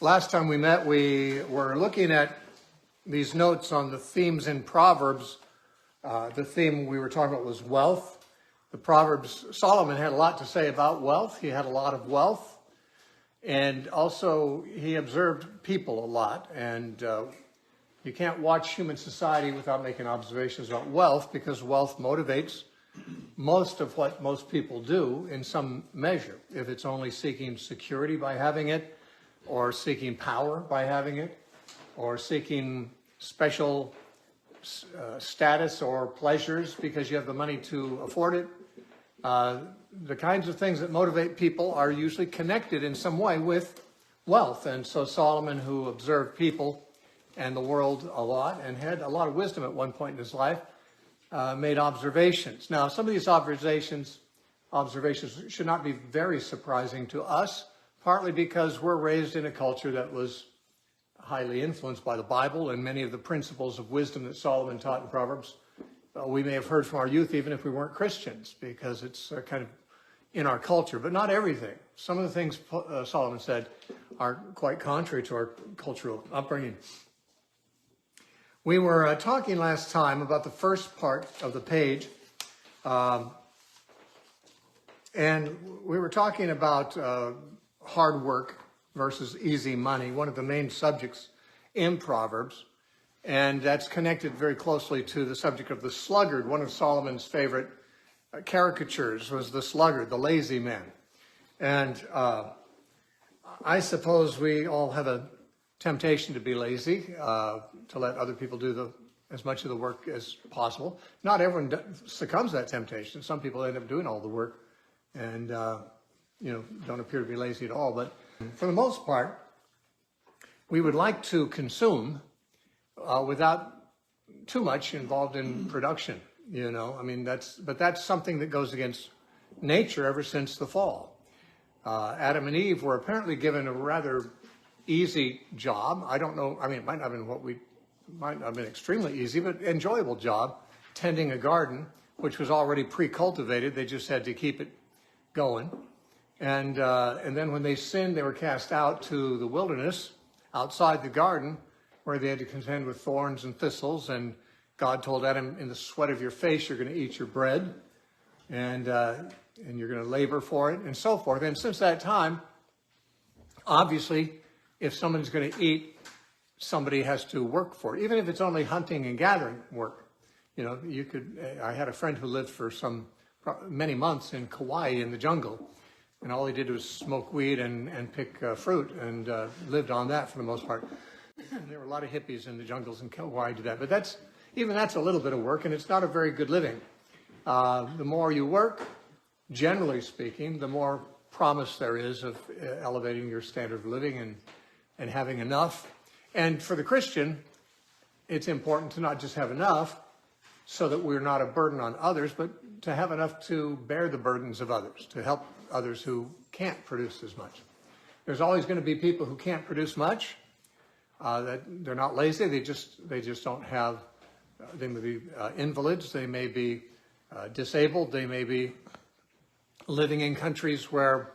Last time we met, we were looking at these notes on the themes in Proverbs. The theme we were talking about was wealth. The Proverbs, Solomon had a lot to say about wealth. He had a lot of wealth. And also, he observed people a lot. And you can't watch human society without making observations about wealth, because wealth motivates most of what most people do in some measure. If it's only seeking security by having it, or seeking power by having it, or seeking special status or pleasures because you have the money to afford it. The kinds of things that motivate people are usually connected in some way with wealth. And so Solomon, who observed people and the world a lot and had a lot of wisdom at one point in his life, made observations. Now, some of these observations should not be very surprising to us, partly because we're raised in a culture that was highly influenced by the Bible, and many of the principles of wisdom that Solomon taught in Proverbs we may have heard from our youth even if we weren't Christians, because it's kind of in our culture, but not everything. Some of the things Solomon said are quite contrary to our cultural upbringing. We were talking last time about the first part of the page, and we were talking about hard work versus easy money, one of the main subjects in Proverbs. And that's connected very closely to the subject of the sluggard. One of Solomon's favorite caricatures was the sluggard, the lazy man. And I suppose we all have a temptation to be lazy, to let other people do as much of the work as possible. Not everyone succumbs to that temptation. Some people end up doing all the work and don't appear to be lazy at all. But for the most part, we would like to consume without too much involved in production. That's something that goes against nature ever since the fall. Adam and Eve were apparently given a rather easy job. I don't know. It might not have been extremely easy, but enjoyable job, tending a garden, which was already pre-cultivated. They just had to keep it going. And then when they sinned, they were cast out to the wilderness outside the garden, where they had to contend with thorns and thistles. And God told Adam, in the sweat of your face, you're going to eat your bread, and you're going to labor for it, and so forth. And since that time, obviously, if someone's going to eat, somebody has to work for it, even if it's only hunting and gathering work. I had a friend who lived for many months in Kauai in the jungle. And all he did was smoke weed and pick fruit, and lived on that for the most part. There were a lot of hippies in the jungles in Kauai who did that. But that's a little bit of work, and it's not a very good living. The more you work, generally speaking, the more promise there is of elevating your standard of living and having enough. And for the Christian, it's important to not just have enough so that we're not a burden on others, but to have enough to bear the burdens of others, to help others who can't produce as much. There's always going to be people who can't produce much. That they're not lazy. They just don't have. They may be invalids. They may be disabled. They may be living in countries where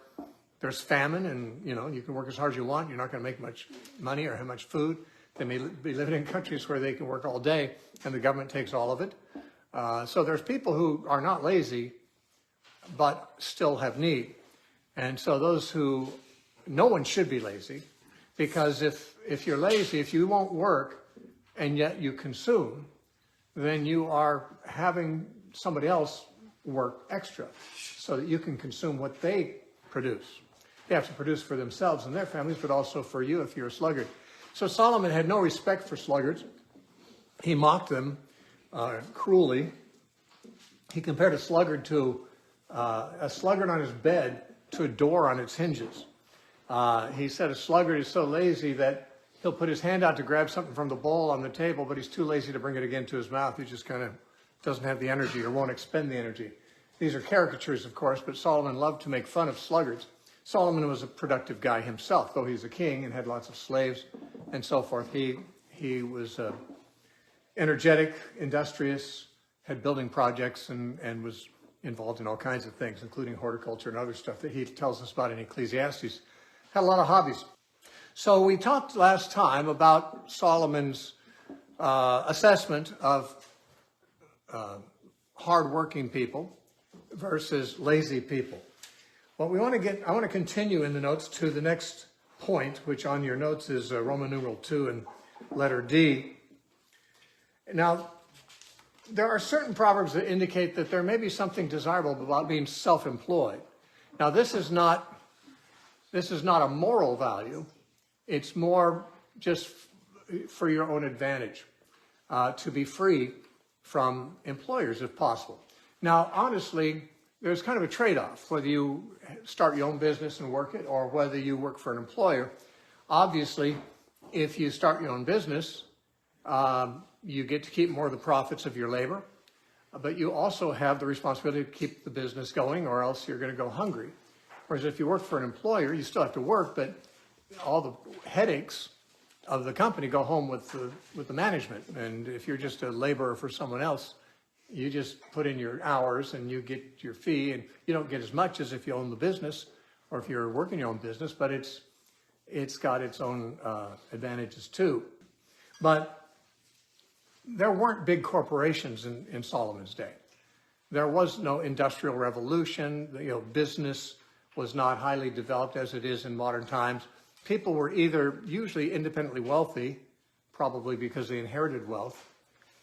there's famine, and you can work as hard as you want. You're not going to make much money or have much food. They may be living in countries where they can work all day, and the government takes all of it. So there's people who are not lazy, but still have need. And so no one should be lazy, because if you're lazy, if you won't work and yet you consume, then you are having somebody else work extra so that you can consume what they produce. They have to produce for themselves and their families, but also for you if you're a sluggard. So Solomon had no respect for sluggards. He mocked them cruelly. He compared a sluggard on his bed to a door on its hinges. He said a sluggard is so lazy that he'll put his hand out to grab something from the bowl on the table, but he's too lazy to bring it again to his mouth. He just kind of doesn't have the energy or won't expend the energy. These are caricatures, of course, but Solomon loved to make fun of sluggards. Solomon was a productive guy himself, though he's a king and had lots of slaves and so forth. He was energetic, industrious, had building projects and was involved in all kinds of things, including horticulture and other stuff that he tells us about in Ecclesiastes. Had a lot of hobbies. So we talked last time about Solomon's assessment of hardworking people versus lazy people. What we want to get, I want to continue in the notes to the next point, which on your notes is Roman numeral 2 and letter D. Now, there are certain proverbs that indicate that there may be something desirable about being self-employed. Now, this is not a moral value. It's more just for your own advantage, to be free from employers if possible. Now, honestly, there's kind of a trade-off, whether you start your own business and work it or whether you work for an employer. Obviously, if you start your own business, you get to keep more of the profits of your labor, but you also have the responsibility to keep the business going or else you're going to go hungry. Whereas if you work for an employer, you still have to work, but all the headaches of the company go home with the management. And if you're just a laborer for someone else, you just put in your hours and you get your fee, and you don't get as much as if you own the business or if you're working your own business, but it's got its own advantages too. But there weren't big corporations in Solomon's day. There was no industrial revolution. Business was not highly developed as it is in modern times. People were either usually independently wealthy, probably because they inherited wealth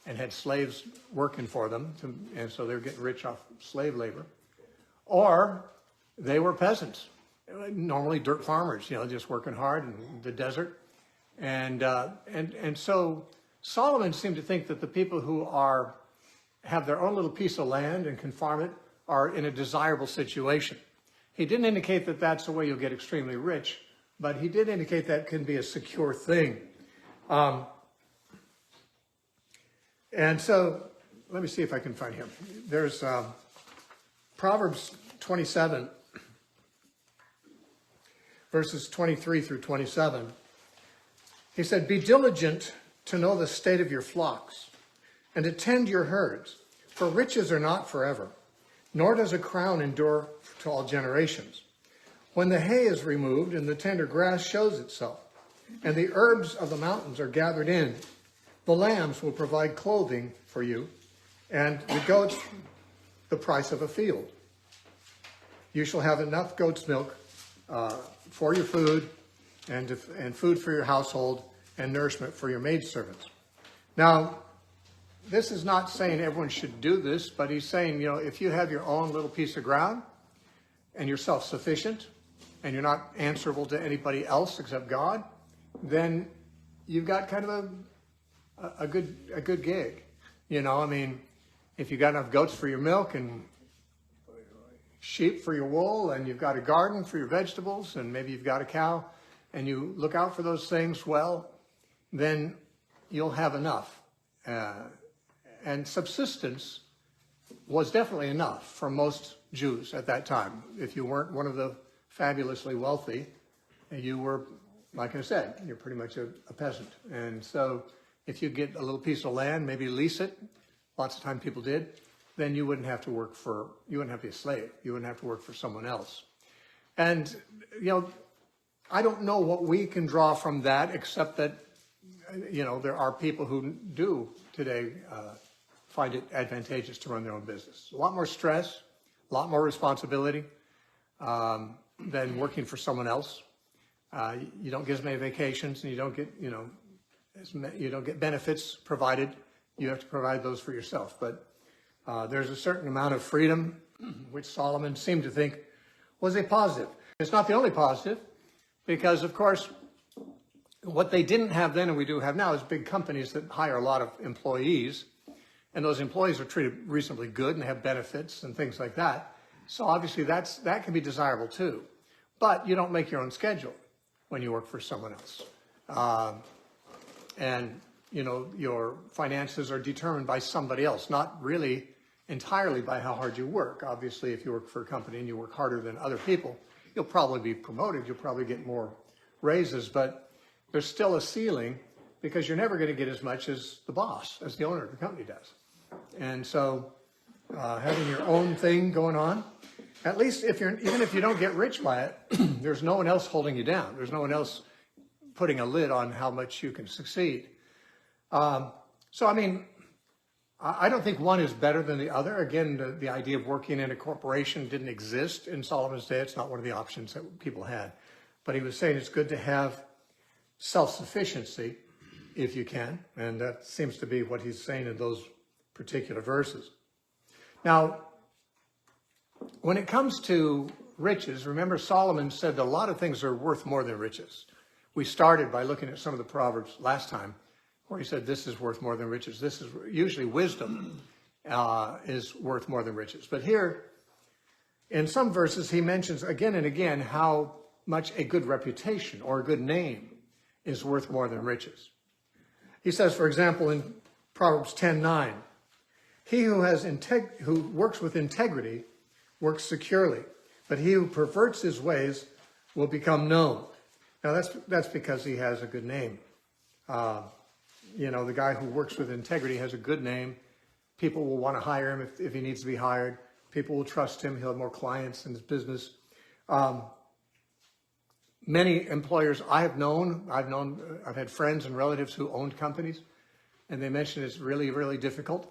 and had slaves working for them, and so they were getting rich off slave labor, or they were peasants, normally dirt farmers, just working hard in the desert. And so Solomon seemed to think that the people who have their own little piece of land and can farm it are in a desirable situation. He didn't indicate that that's the way you'll get extremely rich, but he did indicate that can be a secure thing. And so, let me see if I can find him. There's Proverbs 27, verses 23 through 27. He said, "Be diligent to know the state of your flocks, and attend your herds, for riches are not forever, nor does a crown endure to all generations. When the hay is removed and the tender grass shows itself, and the herbs of the mountains are gathered in, the lambs will provide clothing for you, and the goats the price of a field. You shall have enough goat's milk for your food, and food for your household, and nourishment for your maidservants." Now, this is not saying everyone should do this, but he's saying, if you have your own little piece of ground and you're self-sufficient and you're not answerable to anybody else except God, then you've got kind of a good gig. If you got enough goats for your milk and sheep for your wool, and you've got a garden for your vegetables, and maybe you've got a cow, and you look out for those things well, then you'll have enough. And subsistence was definitely enough for most Jews at that time. If you weren't one of the fabulously wealthy, you were, like I said, you're pretty much a peasant. And so if you get a little piece of land, maybe lease it, lots of time people did, then you wouldn't have to you wouldn't have to be a slave. You wouldn't have to work for someone else. And, I don't know what we can draw from that, except that, there are people who do today find it advantageous to run their own business. A lot more stress, a lot more responsibility than working for someone else. You don't get as many vacations, and you don't get benefits provided. You have to provide those for yourself. But there's a certain amount of freedom, which Solomon seemed to think was a positive. It's not the only positive, because, of course, what they didn't have then and we do have now is big companies that hire a lot of employees, and those employees are treated reasonably good and have benefits and things like that. So obviously that can be desirable too. But you don't make your own schedule when you work for someone else. And your finances are determined by somebody else, not really entirely by how hard you work. Obviously, if you work for a company and you work harder than other people, you'll probably be promoted, you'll probably get more raises, but there's still a ceiling because you're never going to get as much as the boss, as the owner of the company does. And so having your own thing going on, at least even if you don't get rich by it, there's no one else holding you down. There's no one else putting a lid on how much you can succeed. So, I mean, I don't think one is better than the other. Again, the idea of working in a corporation didn't exist in Solomon's day. It's not one of the options that people had. But he was saying it's good to have self-sufficiency if you can. And that seems to be what he's saying in those particular verses. Now, when it comes to riches, remember Solomon said that a lot of things are worth more than riches. We started by looking at some of the Proverbs last time, where he said this is worth more than riches. This is usually wisdom is worth more than riches. But here, in some verses, he mentions again and again how much a good reputation or a good name is worth more than riches. He says, for example, in Proverbs 10:9, he who works with integrity works securely, but he who perverts his ways will become known. Now that's because he has a good name. The guy who works with integrity has a good name. People will want to hire him if he needs to be hired. People will trust him. He'll have more clients in his business. Many employers I've had friends and relatives who owned companies, and they mentioned it's really, really difficult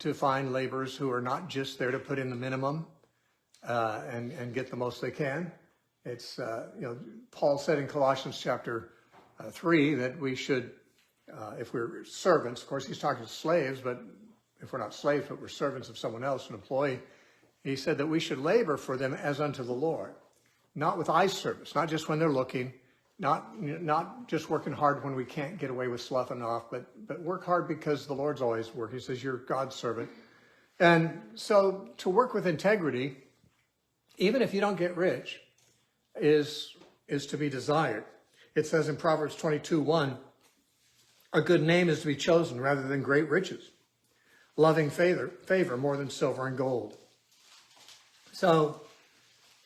to find laborers who are not just there to put in the minimum and get the most they can. It's, Paul said in Colossians chapter 3 that we should, if we're servants, of course he's talking to slaves, but if we're not slaves, but we're servants of someone else, an employee, he said that we should labor for them as unto the Lord, not with eye service, not just when they're looking, not just working hard when we can't get away with sloughing off, but work hard because the Lord's always working. He says, you're God's servant. And so to work with integrity, even if you don't get rich, is to be desired. It says in Proverbs 22:1, a good name is to be chosen rather than great riches, loving favor more than silver and gold. So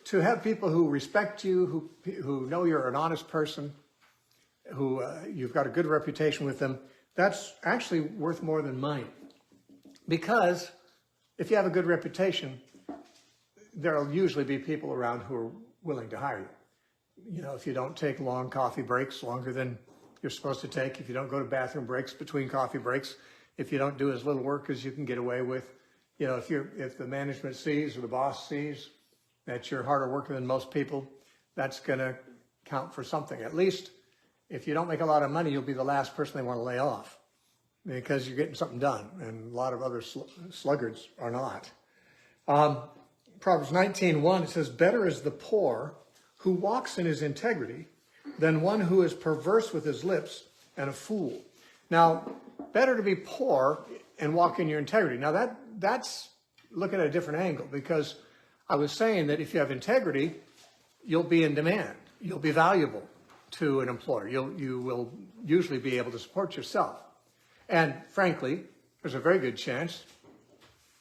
to have people who respect you, who know you're an honest person, who you've got a good reputation with them, that's actually worth more than money. Because if you have a good reputation, there'll usually be people around who are willing to hire you. If you don't take long coffee breaks, longer than you're supposed to take, if you don't go to bathroom breaks between coffee breaks, if you don't do as little work as you can get away with, if the management sees or the boss sees that you're harder working than most people, that's going to count for something. At least if you don't make a lot of money, you'll be the last person they want to lay off because you're getting something done, and a lot of other sluggards are not. Proverbs 19:1, it says, better is the poor who walks in his integrity than one who is perverse with his lips and a fool. Now, better to be poor and walk in your integrity. Now, that's looking at a different angle, because I was saying that if you have integrity, you'll be in demand. You'll be valuable to an employer. You will usually be able to support yourself. And frankly, there's a very good chance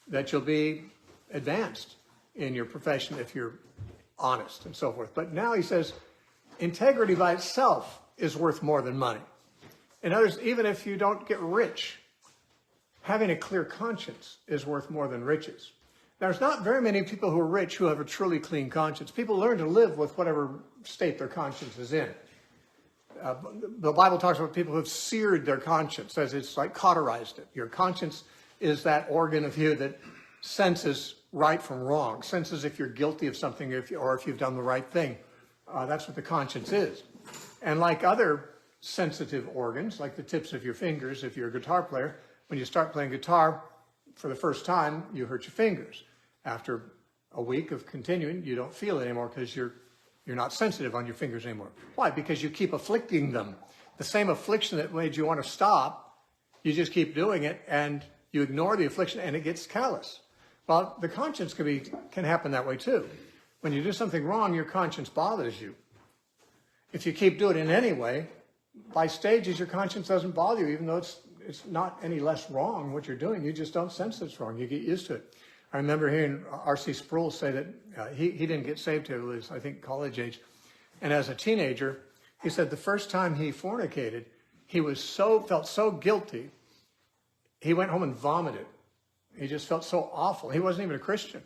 that you'll be advanced in your profession if you're honest and so forth. But now he says integrity by itself is worth more than money. In other words, even if you don't get rich, having a clear conscience is worth more than riches. There's not very many people who are rich who have a truly clean conscience. People learn to live with whatever state their conscience is in. The Bible talks about people who have seared their conscience, says it's like cauterized it. Your conscience is that organ of you that senses right from wrong, senses if you're guilty of something or if you've done the right thing. That's what the conscience is. And like other sensitive organs, like the tips of your fingers, if you're a guitar player, when you start playing guitar for the first time, you hurt your fingers. After a week of continuing, you don't feel it anymore because you're not sensitive on your fingers anymore. Why? Because you keep afflicting them. The same affliction that made you want to stop, you just keep doing it and you ignore the affliction and it gets callous. Well, the conscience can happen that way too. When you do something wrong, your conscience bothers you. If you keep doing it anyway, by stages your conscience doesn't bother you, even though it's not any less wrong what you're doing. You just don't sense it's wrong. You get used to it. I remember hearing R.C. Sproul say that he didn't get saved till he was, I think, college age. And as a teenager, he said the first time he fornicated, he felt so guilty, he went home and vomited. He just felt so awful. He wasn't even a Christian.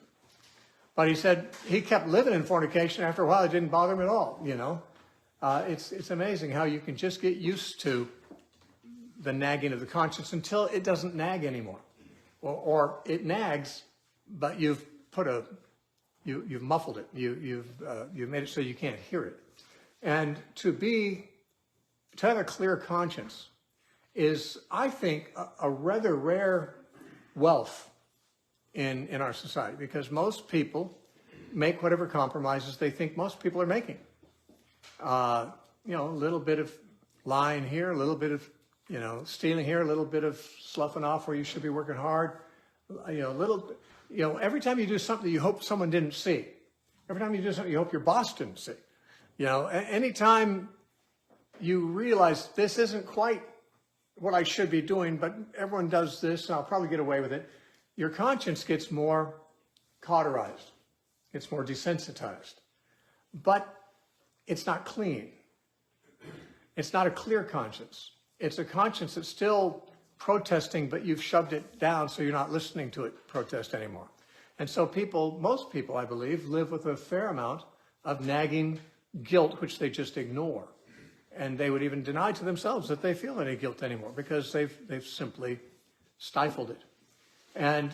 But he said he kept living in fornication. After a while, it didn't bother him at all, you know. It's amazing how you can just get used to the nagging of the conscience until it doesn't nag anymore. Or it nags, but you've muffled it. You've made it so you can't hear it. And to have a clear conscience is, I think, a rather rare wealth in our society, because most people make whatever compromises they think most people are making. A little bit of lying here, a little bit of, stealing here, a little bit of sloughing off where you should be working hard. Every time you do something you hope someone didn't see. Every time you do something you hope your boss didn't see. Anytime you realize this isn't quite what I should be doing, but everyone does this, and I'll probably get away with it, your conscience gets more cauterized, gets more desensitized. But it's not clean. It's not a clear conscience. It's a conscience that's still protesting, but you've shoved it down so you're not listening to it protest anymore. And so most people, I believe, live with a fair amount of nagging guilt, which they just ignore. And they would even deny to themselves that they feel any guilt anymore, because they've simply stifled it. And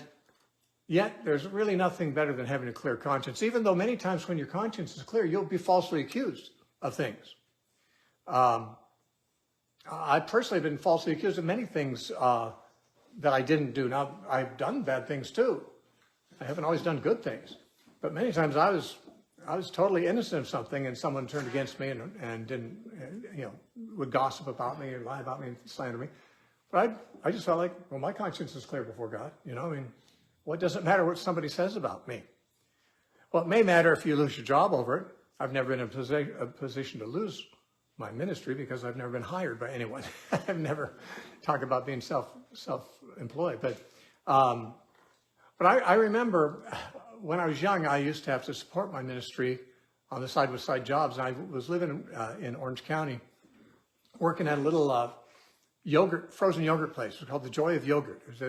yet there's really nothing better than having a clear conscience, even though many times when your conscience is clear, you'll be falsely accused of things. I personally have been falsely accused of many things that I didn't do. Now, I've done bad things too. I haven't always done good things. But many times I was totally innocent of something, and someone turned against me and didn't, would gossip about me or lie about me and slander me. But I just felt like, well, my conscience is clear before God. What does it matter what somebody says about me? Well, it may matter if you lose your job over it. I've never been in a position to lose my ministry because I've never been hired by anyone. I've never talked about being self-employed. But I remember when I was young, I used to have to support my ministry on the side with side jobs. And I was living in Orange County, working at a little frozen yogurt place. It was called the Joy of Yogurt. It was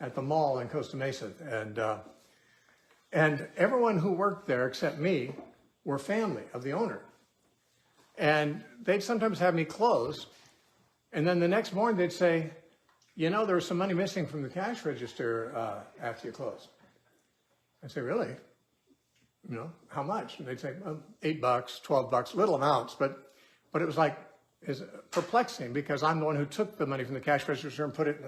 at the mall in Costa Mesa. And everyone who worked there except me were family of the owner. And they'd sometimes have me close. And then the next morning they'd say, there was some money missing from the cash register after you closed. I'd say, really? How much? And they'd say, $8, $12, little amounts. But it was is perplexing, because I'm the one who took the money from the cash register and put it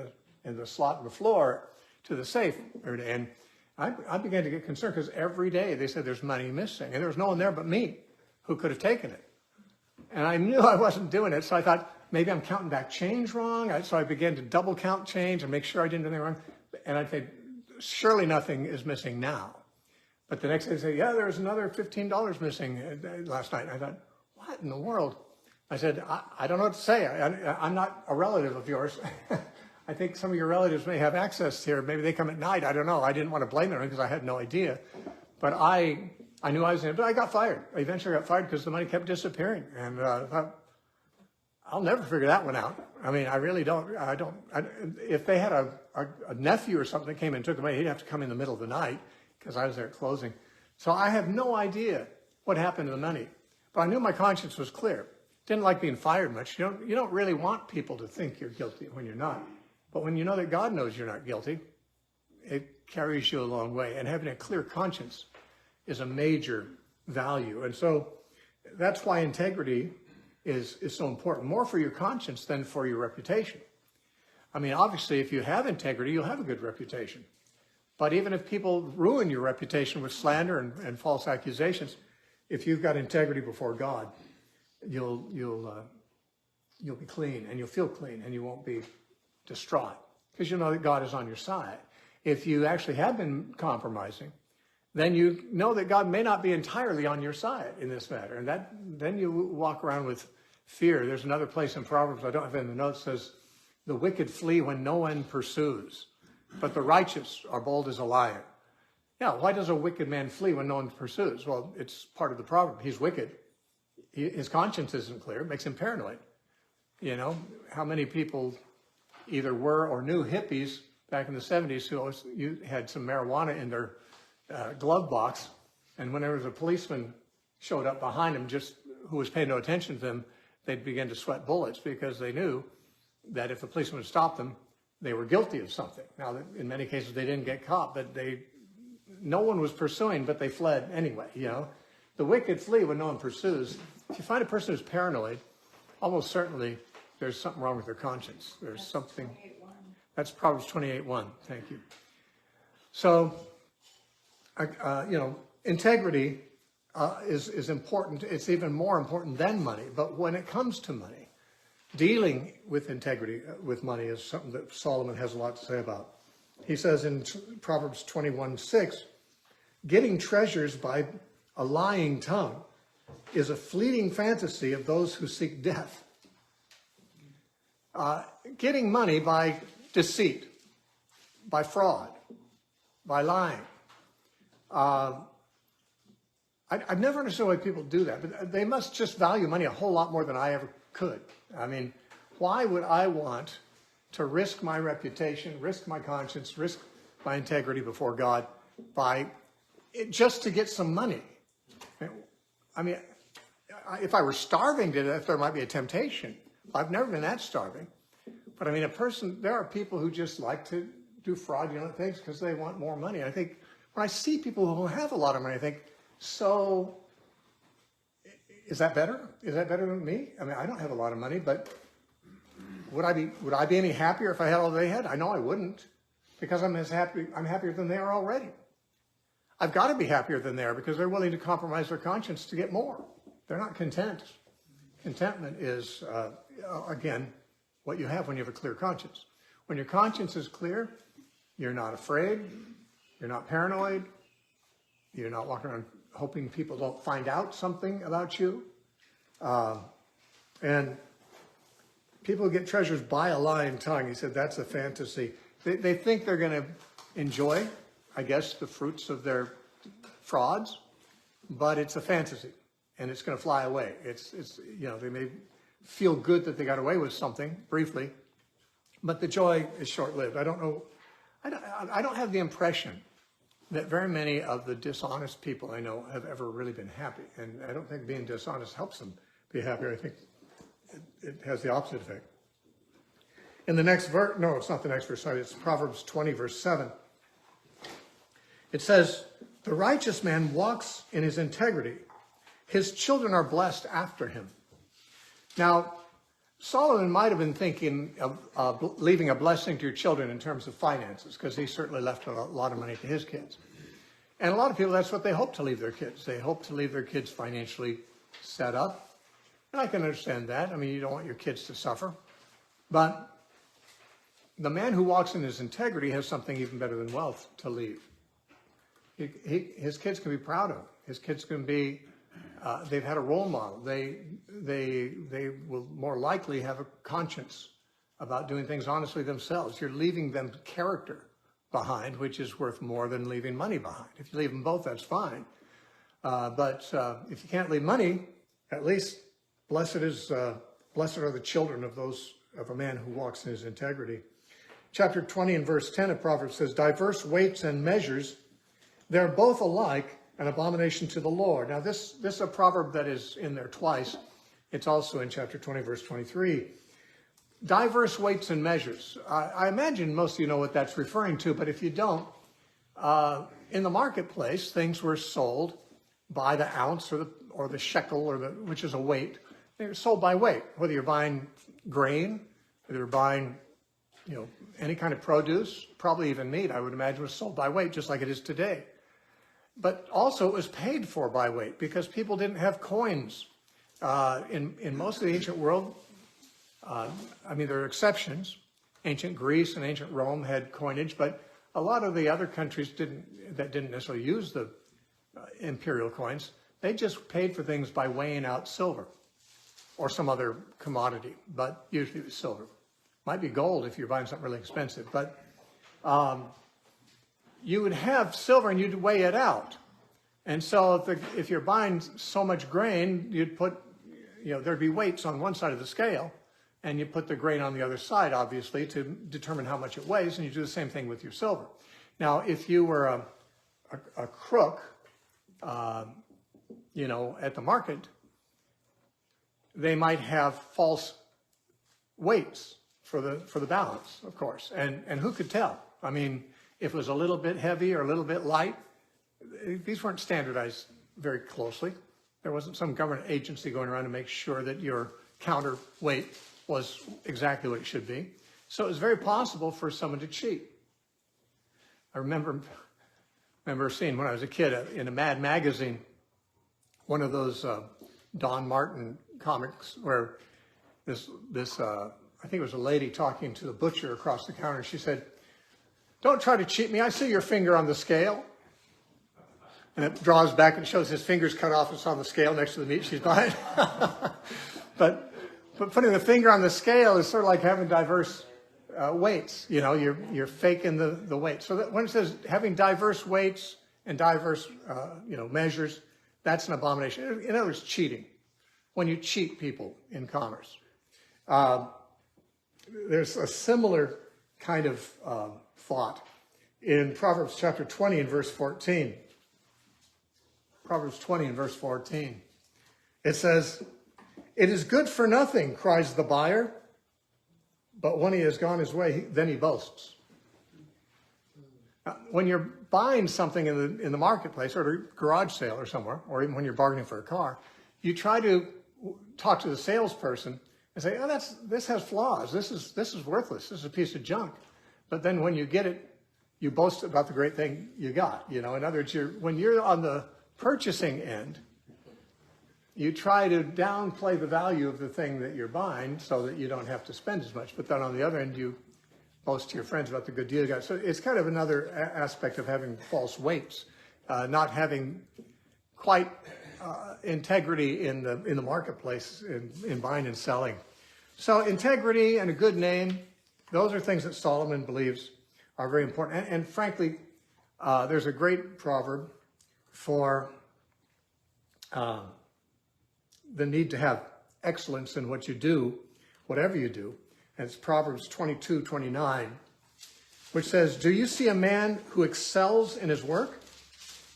in the slot in the floor to the safe every day. And I began to get concerned, because every day they said there's money missing, and there was no one there but me who could have taken it. And I knew I wasn't doing it, so I thought maybe I'm counting back change wrong. So I began to double count change and make sure I didn't do anything wrong. And I'd say, surely nothing is missing now. But the next day they'd say, yeah, there was another $15 missing last night. And I thought, what in the world? I said, I don't know what to say. I'm not a relative of yours. I think some of your relatives may have access here. Maybe they come at night. I don't know. I didn't want to blame them because I had no idea. But I knew I was in it. But I got fired. I eventually got fired because the money kept disappearing. And I thought, I'll never figure that one out. I mean, I really don't. If they had a nephew or something that came and took the money, he'd have to come in the middle of the night because I was there at closing. So I have no idea what happened to the money. But I knew my conscience was clear. Didn't like being fired much. You don't really want people to think you're guilty when you're not. But when you know that God knows you're not guilty, it carries you a long way. And having a clear conscience is a major value. And so that's why integrity is so important, more for your conscience than for your reputation. I mean, obviously, if you have integrity, you'll have a good reputation. But even if people ruin your reputation with slander and false accusations, if you've got integrity before God, you'll be clean, and you'll feel clean, and you won't be distraught because you know that God is on your side. If you actually have been compromising, then you know that God may not be entirely on your side in this matter, and then you walk around with fear. There's another place in Proverbs, I don't have it in the notes, says, the wicked flee when no one pursues, but the righteous are bold as a lion. Now, why does a wicked man flee when no one pursues? Well, it's part of the proverb. He's wicked. His conscience isn't clear. It makes him paranoid. You know, how many people either were or knew hippies back in the 70s who always, had some marijuana in their glove box, and whenever a policeman showed up behind them, just who was paying no attention to them, they'd begin to sweat bullets because they knew that if the policeman would stop them, they were guilty of something. Now, in many cases, they didn't get caught, but no one was pursuing, but they fled anyway, you know. The wicked flee when no one pursues. If you find a person who's paranoid, almost certainly there's something wrong with their conscience. There's something. That's Proverbs 28:1. Thank you. So, you know, integrity is important. It's even more important than money. But when it comes to money, dealing with integrity with money is something that Solomon has a lot to say about. He says in Proverbs 21:6, getting treasures by a lying tongue is a fleeting fantasy of those who seek death. Getting money by deceit, by fraud, by lying. I've never understood why people do that, but they must just value money a whole lot more than I ever could. I mean, why would I want to risk my reputation, risk my conscience, risk my integrity before God just to get some money? I mean, if I were starving to death, there might be a temptation. I've never been that starving. But I mean, there are people who just like to do fraudulent things because they want more money. I think when I see people who have a lot of money, I think, so is that better? Is that better than me? I mean, I don't have a lot of money, but would I be any happier if I had all they had? I know I wouldn't, because I'm happier than they are already. I've got to be happier than they are because they're willing to compromise their conscience to get more. They're not content. Contentment is, again, what you have when you have a clear conscience. When your conscience is clear, you're not afraid, you're not paranoid, you're not walking around hoping people don't find out something about you. And people who get treasures by a lying tongue, he said that's a fantasy. They think they're going to enjoy, I guess, the fruits of their frauds, but it's a fantasy, and it's going to fly away. It's you know, they may feel good that they got away with something briefly, but the joy is short-lived. I don't know. I don't have the impression that very many of the dishonest people I know have ever really been happy, and I don't think being dishonest helps them be happier. I think it has the opposite effect. In the next verse, no, it's not the next verse, sorry, it's Proverbs 20, verse 7. It says, the righteous man walks in his integrity. His children are blessed after him. Now, Solomon might have been thinking of leaving a blessing to your children in terms of finances, because he certainly left a lot of money to his kids. And a lot of people, that's what they hope to leave their kids. They hope to leave their kids financially set up. And I can understand that. I mean, you don't want your kids to suffer. But the man who walks in his integrity has something even better than wealth to leave. His kids can be proud of him. His kids can be, they've had a role model. They will more likely have a conscience about doing things honestly themselves. You're leaving them character behind, which is worth more than leaving money behind. If you leave them both, that's fine. But if you can't leave money, at least blessed are the children of a man who walks in his integrity. Chapter 20 and verse 10 of Proverbs says, diverse weights and measures, they're both alike, an abomination to the Lord. Now this is a proverb that is in there twice. It's also in chapter 20, verse 23. Diverse weights and measures. I imagine most of you know what that's referring to, but if you don't, in the marketplace, things were sold by the ounce or the shekel, which is a weight. They were sold by weight, whether you're buying grain, whether you're buying, you know, any kind of produce, probably even meat, I would imagine, was sold by weight, just like it is today. But also it was paid for by weight because people didn't have coins. In most of the ancient world, I mean, there are exceptions. Ancient Greece and ancient Rome had coinage, but a lot of the other countries that didn't necessarily use the imperial coins. They just paid for things by weighing out silver or some other commodity, but usually it was silver. Might be gold if you're buying something really expensive, but you would have silver and you'd weigh it out. And so if you're buying so much grain, you'd put, you know, there'd be weights on one side of the scale, and you put the grain on the other side, obviously, to determine how much it weighs, and you do the same thing with your silver. Now, if you were a crook, you know, at the market, they might have false weights for the balance, of course, and who could tell? I mean, if it was a little bit heavy or a little bit light, these weren't standardized very closely. There wasn't some government agency going around to make sure that your counterweight was exactly what it should be. So it was very possible for someone to cheat. I remember seeing when I was a kid in a Mad magazine, one of those Don Martin comics where this I think it was a lady talking to the butcher across the counter. She said, "Don't try to cheat me. I see your finger on the scale." And it draws back and shows his fingers cut off. It's on the scale next to the meat she's buying. but putting the finger on the scale is sort of like having diverse weights. You know, you're faking the weight. So that when it says having diverse weights and diverse you know, measures, that's an abomination. In other words, cheating. When you cheat people in commerce. There's a similar kind of thought in Proverbs chapter 20 and verse 14. Proverbs 20 and verse 14. It says, "It is good for nothing, cries the buyer, but when he has gone his way, then he boasts." Now, when you're buying something in the marketplace or at a garage sale or somewhere, or even when you're bargaining for a car, you try to talk to the salesperson and say, "Oh, this has flaws. This is worthless. This is a piece of junk." But then when you get it, you boast about the great thing you got. You know, in other words, when you're on the purchasing end, you try to downplay the value of the thing that you're buying so that you don't have to spend as much. But then on the other end, you boast to your friends about the good deal you got. So it's kind of another aspect of having false weights, not having quite integrity in the marketplace in buying and selling. So integrity and a good name, those are things that Solomon believes are very important. And frankly, there's a great proverb for the need to have excellence in what you do, whatever you do. And it's Proverbs 22:29, which says, "Do you see a man who excels in his work?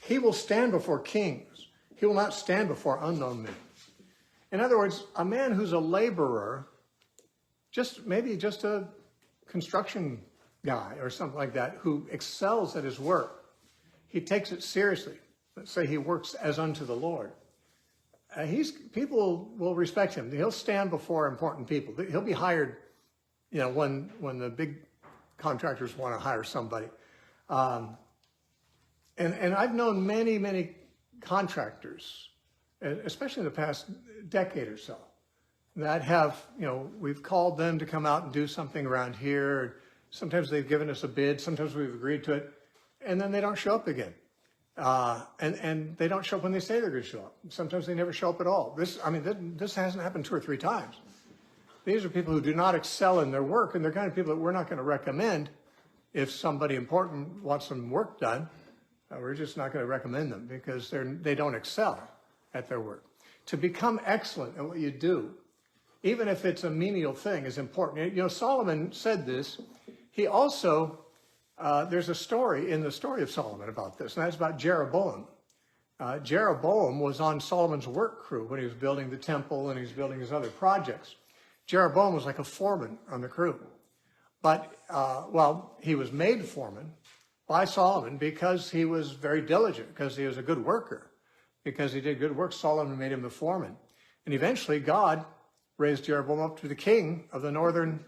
He will stand before kings. He will not stand before unknown men." In other words, a man who's a laborer, maybe just a construction guy or something like that, who excels at his work, he takes it seriously. Let's say he works as unto the Lord. People will respect him. He'll stand before important people. He'll be hired, you know, when the big contractors want to hire somebody. And I've known many contractors, especially in the past decade or so, that have, you know, we've called them to come out and do something around here. Sometimes they've given us a bid. Sometimes we've agreed to it. And then they don't show up again. And they don't show up when they say they're going to show up. Sometimes they never show up at all. This hasn't happened 2 or 3 times. These are people who do not excel in their work, and they're kind of people that we're not going to recommend if somebody important wants some work done. We're just not going to recommend them because they don't excel at their work. To become excellent at what you do, even if it's a menial thing, is important. You know, Solomon said this. He also, there's a story in the story of Solomon about this, and that's about Jeroboam. Jeroboam was on Solomon's work crew when he was building the temple and he was building his other projects. Jeroboam was like a foreman on the crew. But, he was made foreman by Solomon because he was very diligent, because he was a good worker. Because he did good work, Solomon made him the foreman. And eventually God raised Jeroboam up to be the king of the northern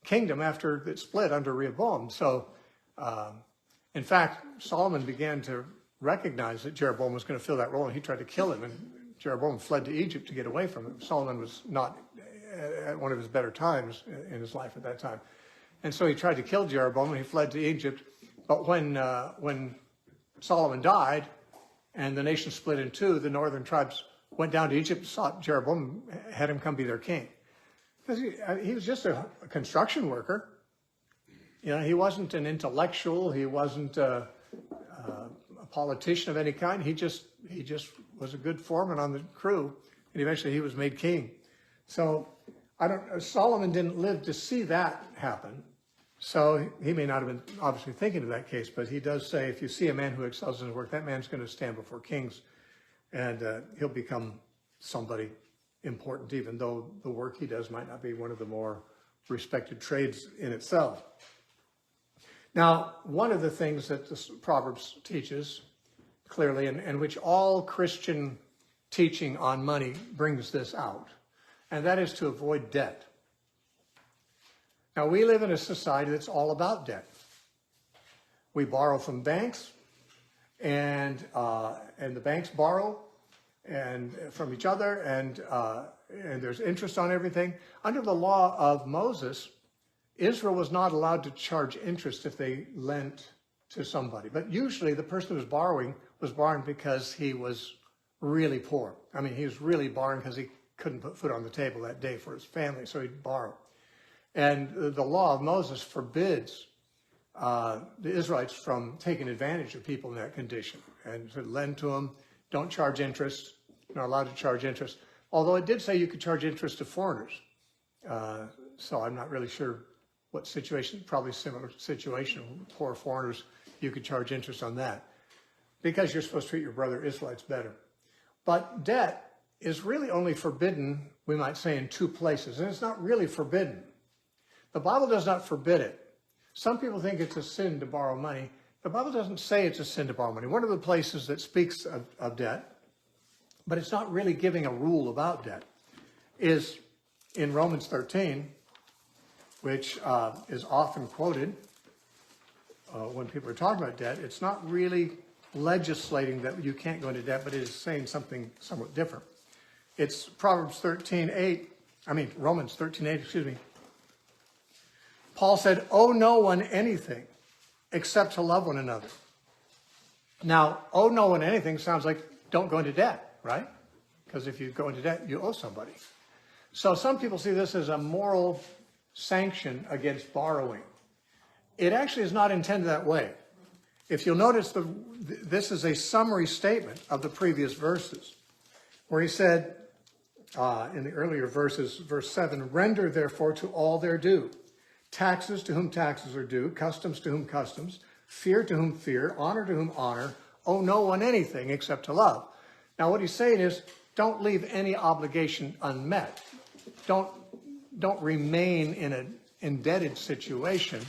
kingdom after it split under Rehoboam. So, in fact, Solomon began to recognize that Jeroboam was going to fill that role, and he tried to kill him. And Jeroboam fled to Egypt to get away from him. Solomon was not at one of his better times in his life at that time. And so he tried to kill Jeroboam, and he fled to Egypt. But when Solomon died and the nation split in two, the northern tribes went down to Egypt, sought Jeroboam, had him come be their king. Because he was just a construction worker. You know, he wasn't an intellectual. He wasn't a politician of any kind. He just was a good foreman on the crew, and eventually he was made king. So Solomon didn't live to see that happen. So he may not have been obviously thinking of that case, but he does say, if you see a man who excels in his work, that man's going to stand before kings, and he'll become somebody important, even though the work he does might not be one of the more respected trades in itself. Now, one of the things that the Proverbs teaches clearly, and which all Christian teaching on money brings this out, and that is to avoid debt. Now, we live in a society that's all about debt. We borrow from banks, and the banks borrow and from each other, and there's interest on everything. Under the law of Moses, Israel was not allowed to charge interest if they lent to somebody. But usually the person who was borrowing because he was really poor. I mean, he was really borrowing because he couldn't put food on the table that day for his family, so he'd borrow. And the law of Moses forbids the Israelites from taking advantage of people in that condition and to lend to them. Don't charge interest. You're not allowed to charge interest. Although it did say you could charge interest to foreigners. So I'm not really sure what situation, probably similar situation. Poor foreigners, you could charge interest on that because you're supposed to treat your brother Israelites better. But debt is really only forbidden, we might say, in two places. And it's not really forbidden. The Bible does not forbid it. Some people think it's a sin to borrow money. The Bible doesn't say it's a sin to borrow money. One of the places that speaks of debt, but it's not really giving a rule about debt, is in Romans 13, which is often quoted when people are talking about debt. It's not really legislating that you can't go into debt, but it is saying something somewhat different. It's Romans 13:8, excuse me. Paul said, owe no one anything except to love one another. Now, owe no one anything sounds like don't go into debt, right? Because if you go into debt, you owe somebody. So some people see this as a moral sanction against borrowing. It actually is not intended that way. If you'll notice, this is a summary statement of the previous verses, where he said in the earlier verses, verse 7, render therefore to all their due. Taxes to whom taxes are due, customs to whom customs, fear to whom fear, honor to whom honor, owe no one anything except to love. Now what he's saying is, don't leave any obligation unmet. Don't remain in an indebted situation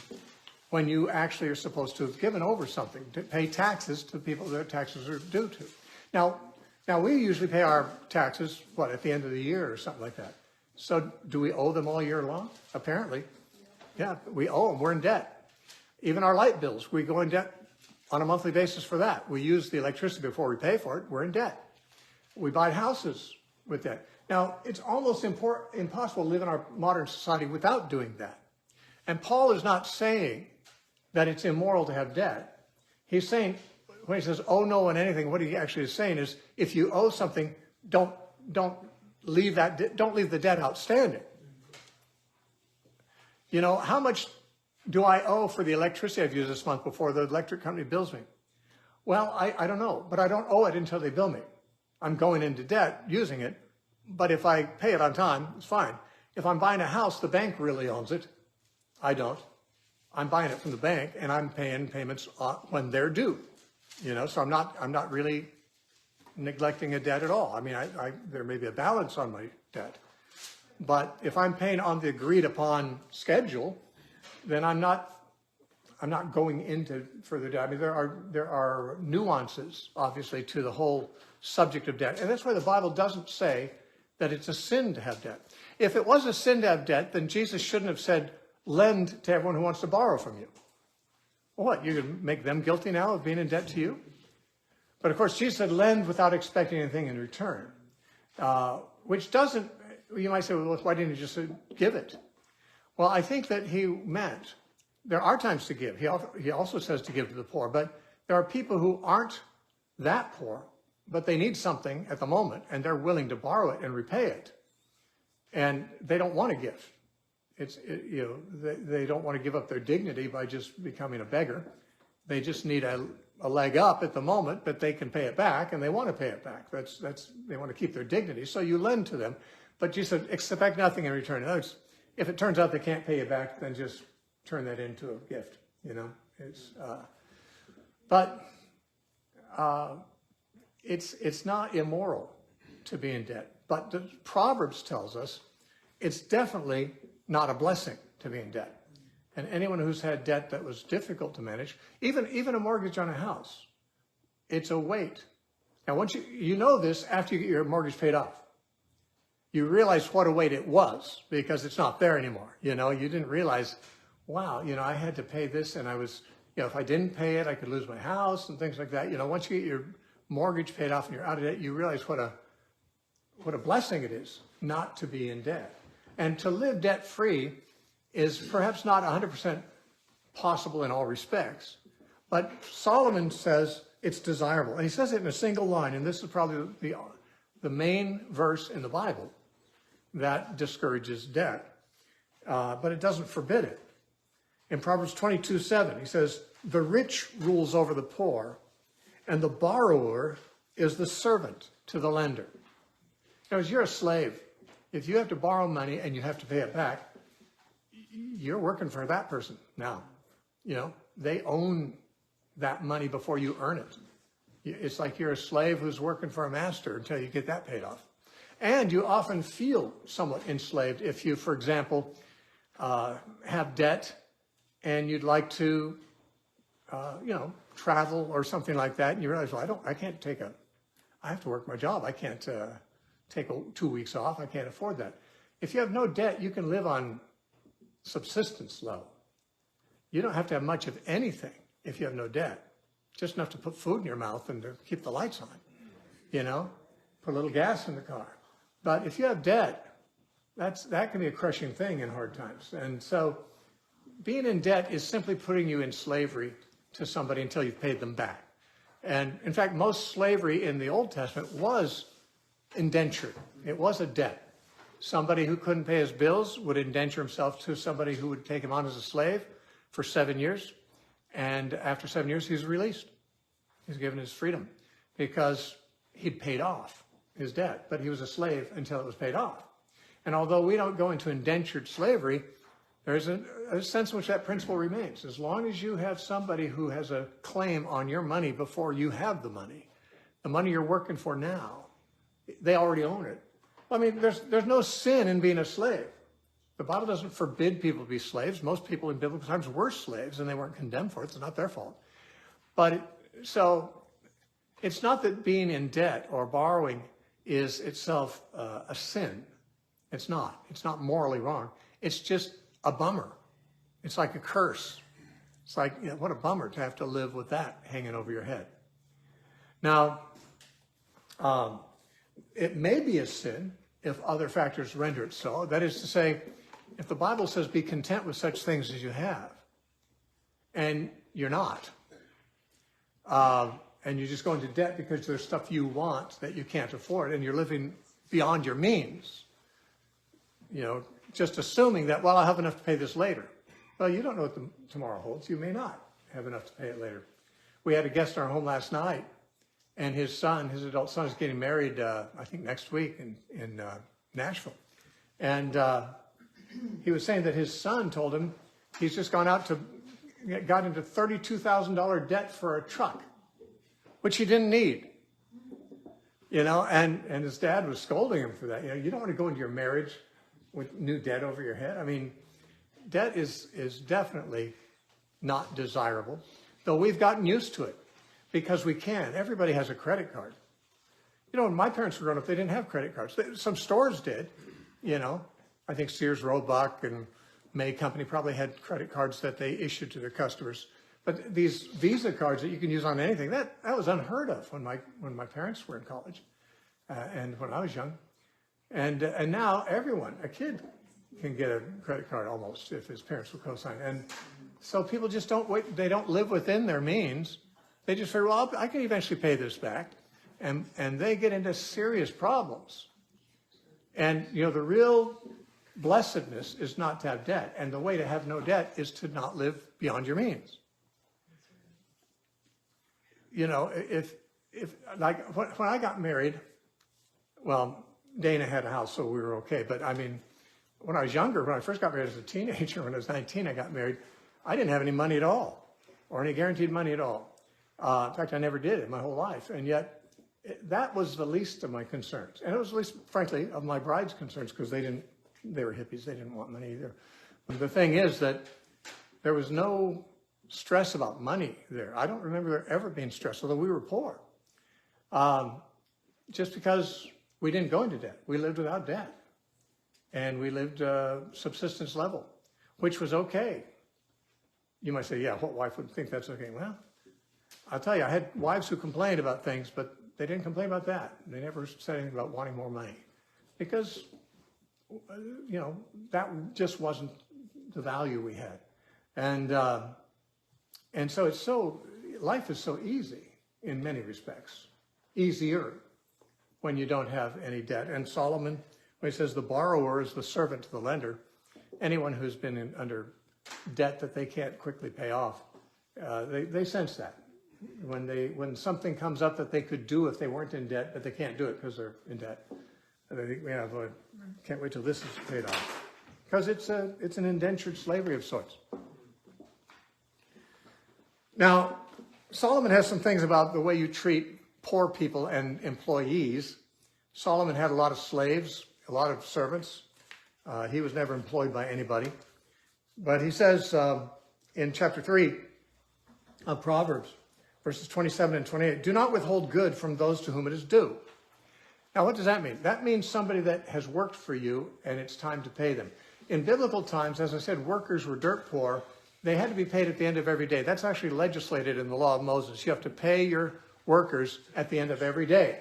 when you actually are supposed to have given over something, to pay taxes to people that taxes are due to. Now we usually pay our taxes, at the end of the year or something like that. So do we owe them all year long? Apparently. Yeah, we owe them. We're in debt. Even our light bills, we go in debt on a monthly basis for that. We use the electricity before we pay for it. We're in debt. We buy houses with debt. Now, it's almost impossible to live in our modern society without doing that. And Paul is not saying that it's immoral to have debt. He's saying, when he says, owe no one anything, what he actually is saying is, if you owe something, don't leave the debt outstanding. You know, how much do I owe for the electricity I've used this month before the electric company bills me? Well, I don't know, but I don't owe it until they bill me. I'm going into debt using it, but if I pay it on time, it's fine. If I'm buying a house, the bank really owns it. I don't. I'm buying it from the bank, and I'm paying payments when they're due. You know, so I'm not really neglecting a debt at all. I mean, there may be a balance on my debt. But if I'm paying on the agreed upon schedule, then I'm not going into further debt. I mean, there are nuances, obviously, to the whole subject of debt. And that's why the Bible doesn't say that it's a sin to have debt. If it was a sin to have debt, then Jesus shouldn't have said, lend to everyone who wants to borrow from you. Well, what, you're going to make them guilty now of being in debt to you? But of course, Jesus said, lend without expecting anything in return, which doesn't, you might say, well, why didn't he just give it? Well, I think that he meant there are times to give. He also says to give to the poor, but there are people who aren't that poor, but they need something at the moment, and they're willing to borrow it and repay it. And they don't want to give. They don't want to give up their dignity by just becoming a beggar. They just need a leg up at the moment, but they can pay it back, and they want to pay it back. They want to keep their dignity. So you lend to them. But Jesus said, expect nothing in return. In other words, if it turns out they can't pay you back, then just turn that into a gift, you know. It's not immoral to be in debt. But the Proverbs tells us it's definitely not a blessing to be in debt. And anyone who's had debt that was difficult to manage, even a mortgage on a house, it's a weight. Now, once you know this after you get your mortgage paid off, you realize what a weight it was because it's not there anymore. You know, you didn't realize, wow, you know, I had to pay this and I was, you know, if I didn't pay it, I could lose my house and things like that. You know, once you get your mortgage paid off and you're out of debt, you realize what a blessing it is not to be in debt. And to live debt-free is perhaps not 100% possible in all respects, but Solomon says it's desirable. And he says it in a single line, and this is probably the main verse in the Bible that discourages debt, but it doesn't forbid it. In Proverbs 22:7, he says, the rich rules over the poor, and the borrower is the servant to the lender. In other words, you're a slave. If you have to borrow money and you have to pay it back, you're working for that person now. You know, they own that money before you earn it. It's like you're a slave who's working for a master until you get that paid off. And you often feel somewhat enslaved if you, for example, have debt and you'd like to, you know, travel or something like that, and you realize, well, I have to work my job. I can't take 2 weeks off. I can't afford that. If you have no debt, you can live on subsistence level. You don't have to have much of anything if you have no debt. Just enough to put food in your mouth and to keep the lights on, you know, put a little gas in the car. But if you have debt, that can be a crushing thing in hard times. And so being in debt is simply putting you in slavery to somebody until you've paid them back. And in fact, most slavery in the Old Testament was indentured. It was a debt. Somebody who couldn't pay his bills would indenture himself to somebody who would take him on as a slave for 7 years. And after 7 years, he's released. He's given his freedom because he'd paid off his debt, but he was a slave until it was paid off. And although we don't go into indentured slavery, there's a sense in which that principle remains. As long as you have somebody who has a claim on your money before you have the money you're working for now, they already own it. I mean, there's no sin in being a slave. The Bible doesn't forbid people to be slaves. Most people in biblical times were slaves and they weren't condemned for it. It's not their fault. But so it's not that being in debt or borrowing is itself a sin. It's not. It's not morally wrong. It's just a bummer. It's like a curse. It's like, you know, what a bummer to have to live with that hanging over your head. Now, it may be a sin if other factors render it so. That is to say, if the Bible says be content with such things as you have, and you're not, and you just go into debt because there's stuff you want that you can't afford, and you're living beyond your means, you know, just assuming that, well, I'll have enough to pay this later. Well, you don't know what tomorrow holds. You may not have enough to pay it later. We had a guest in our home last night, and his adult son is getting married, I think next week in Nashville. And he was saying that his son told him he's just got into $32,000 debt for a truck, which he didn't need. You know, and his dad was scolding him for that. You know, you don't want to go into your marriage with new debt over your head. I mean, debt is definitely not desirable, though we've gotten used to it because we can. Everybody has a credit card. You know, when my parents were growing up, they didn't have credit cards. Some stores did, you know. I think Sears, Roebuck, and May Company probably had credit cards that they issued to their customers. But these Visa cards that you can use on anything, that was unheard of when my parents were in college and when I was young. And now everyone, a kid, can get a credit card almost if his parents will co-sign. And so people just they don't live within their means. They just figure, well, I can eventually pay this back. And they get into serious problems. And, you know, the real blessedness is not to have debt. And the way to have no debt is to not live beyond your means. You know, if like when I got married, well, Dana had a house, so we were okay. But I mean, when I was younger, when I first got married as a teenager, when I was 19, I got married, I didn't have any money at all, or any guaranteed money at all. In fact, I never did in my whole life. And yet, that was the least of my concerns. And it was the least, frankly, of my bride's concerns, because they were hippies, they didn't want money either. But the thing is that there was no stress about money there. I don't remember there ever being stress, although we were poor. Just because we didn't go into debt. We lived without debt. And we lived subsistence level, which was okay. You might say, yeah, what wife would think that's okay? Well, I'll tell you, I had wives who complained about things, but they didn't complain about that. They never said anything about wanting more money, because, you know, that just wasn't the value we had. And so life is so easy in many respects, easier when you don't have any debt. And Solomon, when he says the borrower is the servant to the lender, anyone who's been under debt that they can't quickly pay off, they sense that. When something comes up that they could do if they weren't in debt, but they can't do it because they're in debt, they think, yeah, boy, can't wait till this is paid off. Because it's an indentured slavery of sorts. Now, Solomon has some things about the way you treat poor people and employees. Solomon had a lot of slaves, a lot of servants. He was never employed by anybody. But he says in chapter 3 of Proverbs, verses 27 and 28, do not withhold good from those to whom it is due. Now, what does that mean? That means somebody that has worked for you and it's time to pay them. In biblical times, as I said, workers were dirt poor. They had to be paid at the end of every day. That's actually legislated in the law of Moses. You have to pay your workers at the end of every day,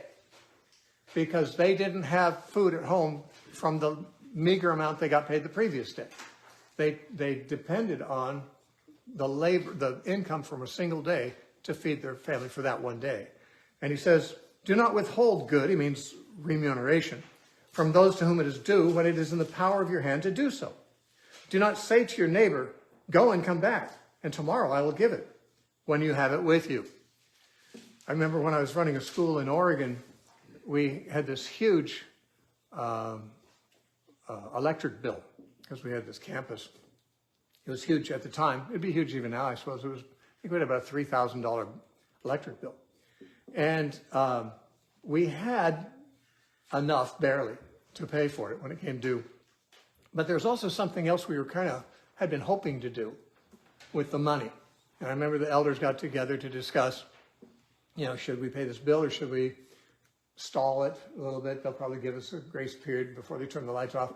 because they didn't have food at home from the meager amount they got paid the previous day. They depended on the labor, the income from a single day to feed their family for that one day. And he says, do not withhold good, he means remuneration, from those to whom it is due when it is in the power of your hand to do so. Do not say to your neighbor, go and come back, and tomorrow I will give it, when you have it with you. I remember when I was running a school in Oregon, we had this huge electric bill, because we had this campus. It was huge at the time. It'd be huge even now, I suppose. I think we had about a $3,000 electric bill. And we had enough, barely, to pay for it when it came due. But there's also something else we were had been hoping to do with the money. And I remember the elders got together to discuss, should we pay this bill or should we stall it a little bit? They'll probably give us a grace period before they turn the lights off.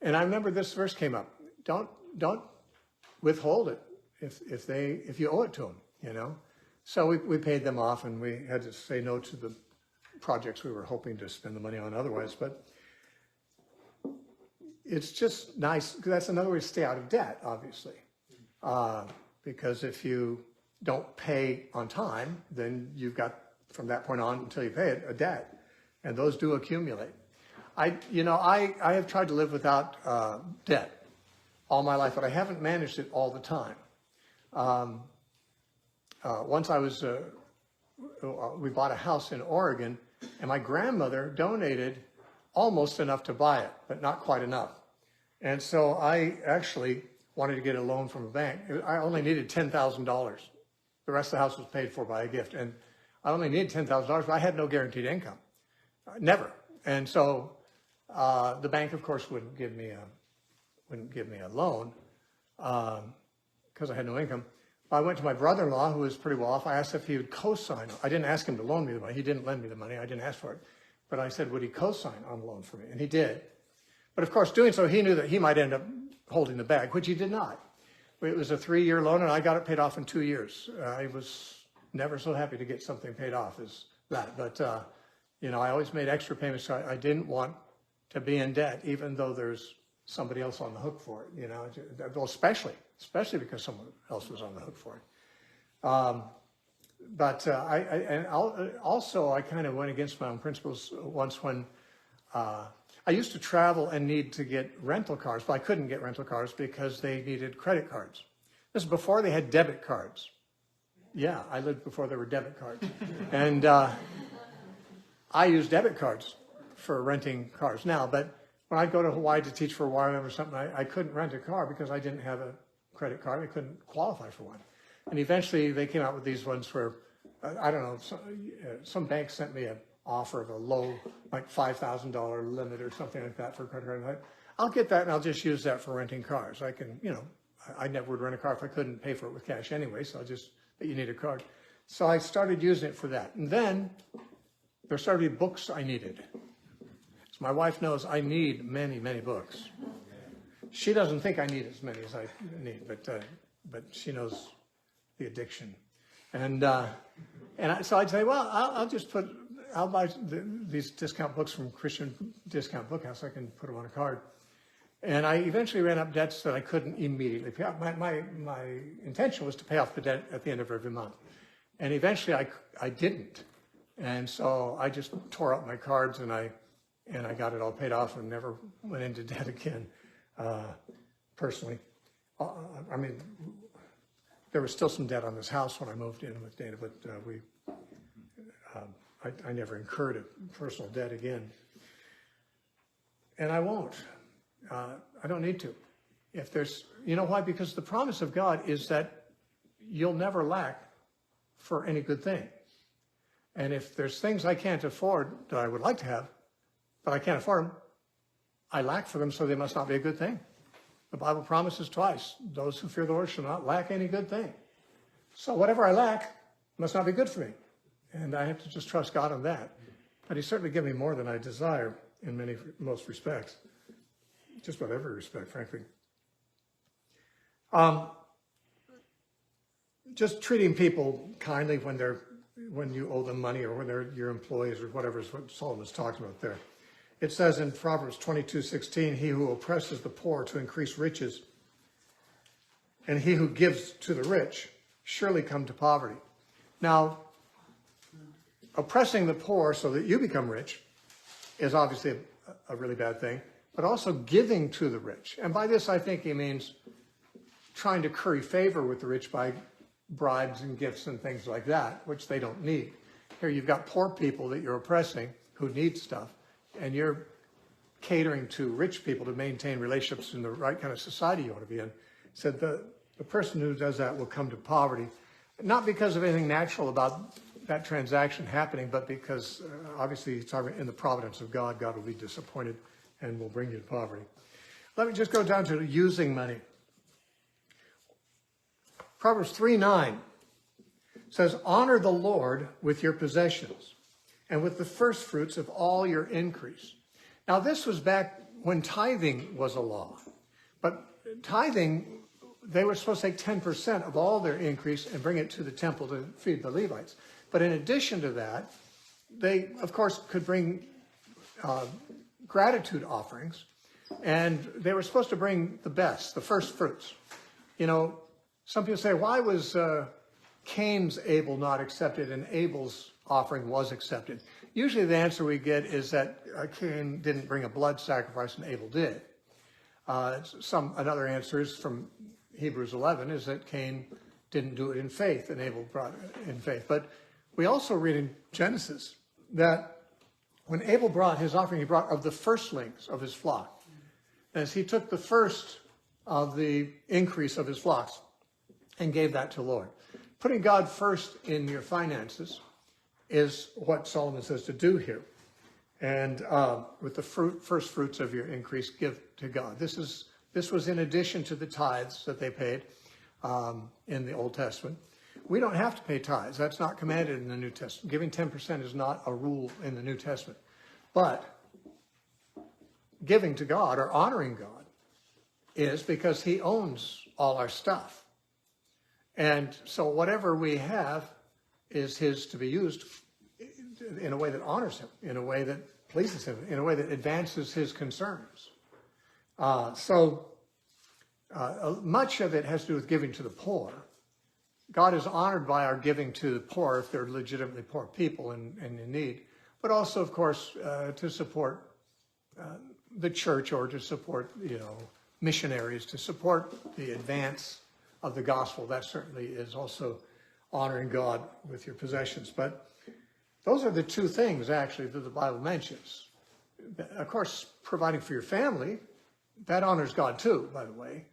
And I remember this verse came up. Don't withhold it if you owe it to them, So we paid them off, and we had to say no to the projects we were hoping to spend the money on otherwise. But it's just nice, because that's another way to stay out of debt, obviously. Because if you don't pay on time, then you've got, from that point on until you pay it, a debt. And those do accumulate. I have tried to live without debt all my life, but I haven't managed it all the time. Once we bought a house in Oregon, and my grandmother donated almost enough to buy it, but not quite enough. And so I actually wanted to get a loan from a bank. I only needed $10,000. The rest of the house was paid for by a gift. And I only needed $10,000, but I had no guaranteed income. Never. And so the bank, of course, wouldn't give me a loan because I had no income. I went to my brother-in-law, who was pretty well off. I asked if he would co-sign. I didn't ask him to loan me the money. He didn't lend me the money. I didn't ask for it. But I said, would he co-sign on the loan for me? And he did. But of course, doing so, he knew that he might end up holding the bag, which he did not. It was a 3-year loan, and I got it paid off in 2 years. I was never so happy to get something paid off as that. But, I always made extra payments. So I didn't want to be in debt, even though there's somebody else on the hook for it, Well, especially because someone else was on the hook for it. I kind of went against my own principles once when I used to travel and need to get rental cars, but I couldn't get rental cars because they needed credit cards. This is before they had debit cards. Yeah, I lived before there were debit cards. And I used debit cards for renting cars now, but when I'd go to Hawaii to teach for a while or something, I couldn't rent a car because I didn't have a credit card. I couldn't qualify for one. And eventually they came out with these ones where, I don't know, some bank sent me an offer of a low, like $5,000 limit or something like that for a credit card. I'll get that and I'll just use that for renting cars. I can, I never would rent a car if I couldn't pay for it with cash anyway, so but you need a card. So I started using it for that. And then there started to be books I needed. So my wife knows I need many, many books. She doesn't think I need as many as I need, but she knows the addiction. So I'd say, well, I'll buy these discount books from Christian Discount Book House. I can put them on a card. And I eventually ran up debts that I couldn't immediately pay off. My intention was to pay off the debt at the end of every month. And eventually I didn't. And so I just tore up my cards and I got it all paid off and never went into debt again, personally. I mean, there was still some debt on this house when I moved in with Dana, but I never incurred a personal debt again. And I won't. I don't need to. If there's, you know why? Because the promise of God is that you'll never lack for any good thing. And if there's things I can't afford that I would like to have, but I can't afford them, I lack for them, so they must not be a good thing. The Bible promises twice, those who fear the Lord shall not lack any good thing. So whatever I lack must not be good for me. And I have to just trust God on that. But He's certainly given me more than I desire in most respects. Just about every respect, frankly. Just treating people kindly when you owe them money or when they're your employees or whatever is what Solomon's talking about there. It says in Proverbs 22:16, he who oppresses the poor to increase riches, and he who gives to the rich surely come to poverty. Now, oppressing the poor so that you become rich is obviously a really bad thing, but also giving to the rich. And by this, I think he means trying to curry favor with the rich by bribes and gifts and things like that, which they don't need. Here you've got poor people that you're oppressing who need stuff, and you're catering to rich people to maintain relationships in the right kind of society you want to be in. Said the person who does that will come to poverty, not because of anything natural about that transaction happening, but because obviously it's in the providence of God. God will be disappointed and will bring you to poverty. Let me just go down to using money. Proverbs 3:9 says, honor the Lord with your possessions and with the first fruits of all your increase. Now, this was back when tithing was a law. But tithing, they were supposed to take 10% of all their increase and bring it to the temple to feed the Levites. But in addition to that, they, of course, could bring gratitude offerings. And they were supposed to bring the best, the first fruits. You know, some people say, why was Cain's Abel not accepted and Abel's offering was accepted? Usually the answer we get is that Cain didn't bring a blood sacrifice and Abel did. Another answer is from Hebrews 11 is that Cain didn't do it in faith and Abel brought it in faith. But we also read in Genesis that when Abel brought his offering, he brought of the firstlings of his flock. As he took the first of the increase of his flocks and gave that to the Lord. Putting God first in your finances is what Solomon says to do here. And with the first fruits of your increase, give to God. This was in addition to the tithes that they paid in the Old Testament. We don't have to pay tithes. That's not commanded in the New Testament. Giving 10% is not a rule in the New Testament. But giving to God or honoring God is because he owns all our stuff. And so whatever we have is his to be used in a way that honors him, in a way that pleases him, in a way that advances his concerns. Much of it has to do with giving to the poor. God is honored by our giving to the poor if they're legitimately poor people and in need, but also, of course, to support the church or to support, missionaries, to support the advance of the gospel. That certainly is also honoring God with your possessions. But those are the two things, actually, that the Bible mentions. of course, providing for your family, that honors God too, by the way.